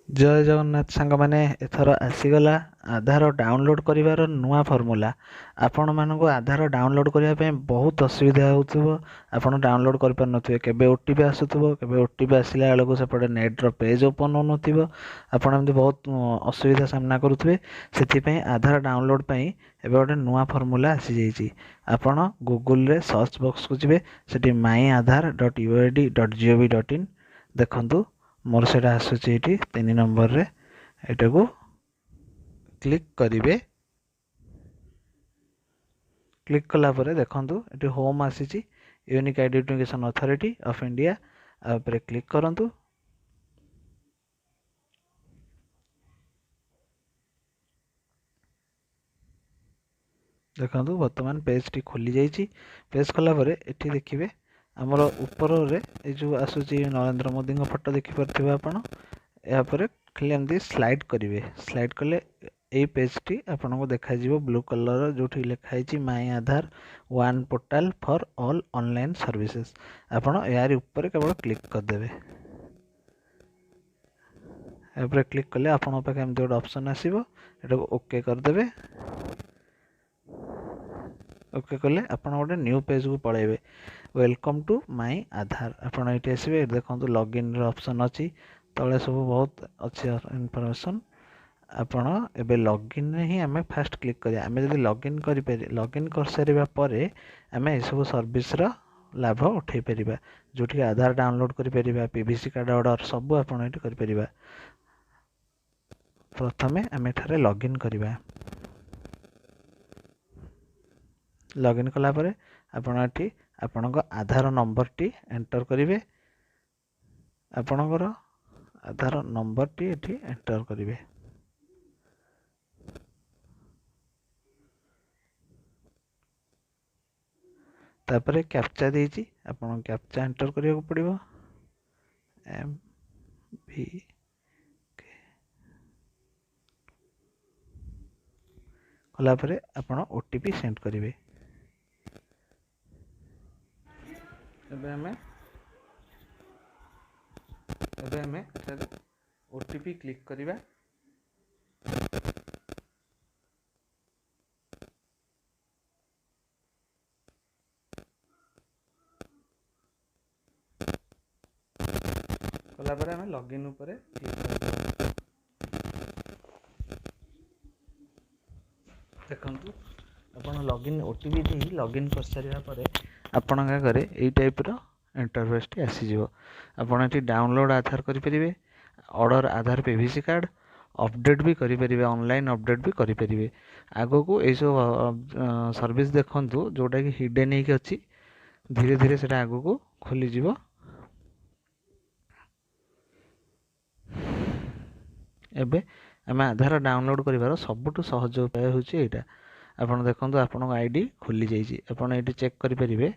जय जगन्नाथ सांग मैंने एथर आसीगला आधार डाउनलोड करिवार नुआ फॉर्मूला। आपण मानक आधार डाउनलोड करने बहुत असुविधा हो आपण डाउनलोड कर पार नथिबे केबे ओटीपी आसुथबो केबे ओटीपी आसिला बेलको सेपटे नेट्र पेज ओपन हो नथिबो आपण एमती बहुत असुविधा सामना करुथबे। सेथिपई आधार डाउनलोड पई एबे गोटे नुआ फॉर्मूला आसी जाइछि। आपण गूगल रे सर्च बॉक्स को जिवे सेठी myaadhar.uid.gov.in देखंतु मोर सेटा आसुछि एठी 3 नंबर रे एटा को क्लिक करिवे। क्लिक कला परे देखंतु एठी होम आसीछि unique identification authority of India आ परे क्लिक करंतु। देखंतु वर्तमान पेज टी खोली जाइछि। पेज खोला परे एठी देखिबे हमर ऊपर रे ए जो आसुछि नरेंद्र मोदी को फोटो देखि परथिबे आपण या परे खाली एमती स्लाइड करिवे। स्लाइड कले ए पेज टी आपन को देखा जिवो ब्लू कलर जोठी लिखा हिची my Aadhaar one portal for all online services. आपन यार ऊपर केवल क्लिक कर देबे। एपर क्लिक कले आपन पाखे एमती गोटे ऑप्शन आसीबो एटा को ओके कर देबे। ओके कले आपन गोटे न्यू पेज को पळेबे। वेलकम टू माय आधार आपन एठी आसीबे। देखंतु लॉगिन रो ऑप्शन अछि तळे सब बहुत अच्छी इनफॉरमेशन। आपण एबे लॉगिन रे ही हमें फास्ट क्लिक करिया। हमें जदि लॉगिन कर सारिबा परे हमें ए सब सर्विस रो लाभ उठै परिबा जोठी आधार डाउनलोड करि परिबा पीवीसी कार्ड ऑर्डर सब आपण एठी करि परिबा। प्रथमे हमें थारे लॉगिन करिबा। लॉगिन कला परे आपण एठी आपणको आधार नंबर टी एंटर करिवे। आपणकर आधार नंबर टी एठी एंटर करिवे। तापरे कैप्चा देछि आपण कैप्चा एंटर करिया को पड़िबो। एम भी कला परे आपण ओटीपी सेंड करिवे। एबे हमें ओटीपी क्लिक करिवा। कला परे हमें लॉगिन ऊपर क्लिक करबो। देखंतु आपण लॉगिन ओटीपी दे लॉगिन कर सारिया परे आपण घरे एई टाइप रो इंटरफेस टी आसी जिवो। आपण एटी डाउनलोड आधार करि परिबे ऑर्डर आधार पीवीसी कार्ड अपडेट भी करि परिबे ऑनलाइन अपडेट भी करि परिबे। आगो को ए सब सर्विस देखंतु जोटा कि हिडन हे कि अछि धीरे धीरे सेटा आगो को खोली जिवो। एबे हमें आधार डाउनलोड करिवार सबटु सहज उपाय होछि एटा। आपण देखंतु आपन आईडी खोली जाइछि। आपण एटी चेक करि परिबे।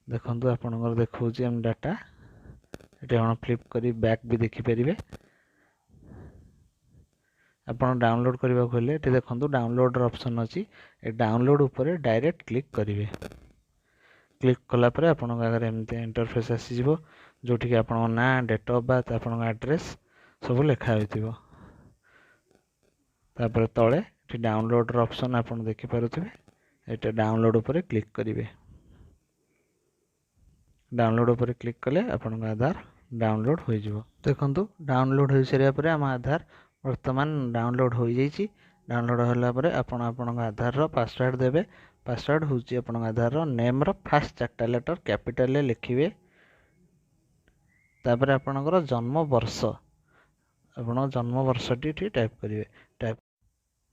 देखंतु आपनकर देखौछि हम डाटा एटी आपण फ्लिप करी बैक भी देखि परिबे। आपण डाउनलोड करबा खोले एटी देखंतु डाउनलोड रो ऑप्शन अछि। ए डाउनलोड ऊपर डायरेक्ट क्लिक करिवे। क्लिक कला परे आपण आगे एमते इंटरफेस आसी जिवो जोठी कि आपण ना डेट ऑफ बर्थ आपण एड्रेस सब लिखा होइतिबो। तापर तळे एटी डाउनलोड रो ऑप्शन आपण देखि पारुथिबे। एटा डाउनलोड ऊपर क्लिक करिवे। डाउनलोड ऊपर क्लिक कले आपण आधार डाउनलोड हो जिवो। देखंतु डाउनलोड हो सारिया परे हम आधार वर्तमान डाउनलोड हो जाइछि। डाउनलोड होला परे आपण आधार रो पासवर्ड देबे। पासवर्ड होछि आपण आधार रो name row first चारटा letter capital ले लिखिबे। तापर आपणकर जन्म वर्ष आपण जन्म वर्ष टी टाइप करिवे। टाइप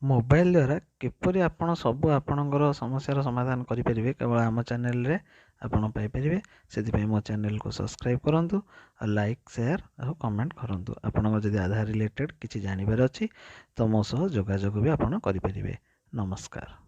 मोबाइल द्वारा किपरि आपण सब आपणकर समस्या समाधान करि परिबे केवल आम चैनल रे आपण पाई परिबे। सेति पई मो चैनल को सब्सक्राइब करंतु और लाइक शेयर और कमेंट करंतु। आपण जदि आधार रिलेटेड किछि जानिबार अछि तो मो सह जोगाजोग भी आपण करि परिबे। नमस्कार।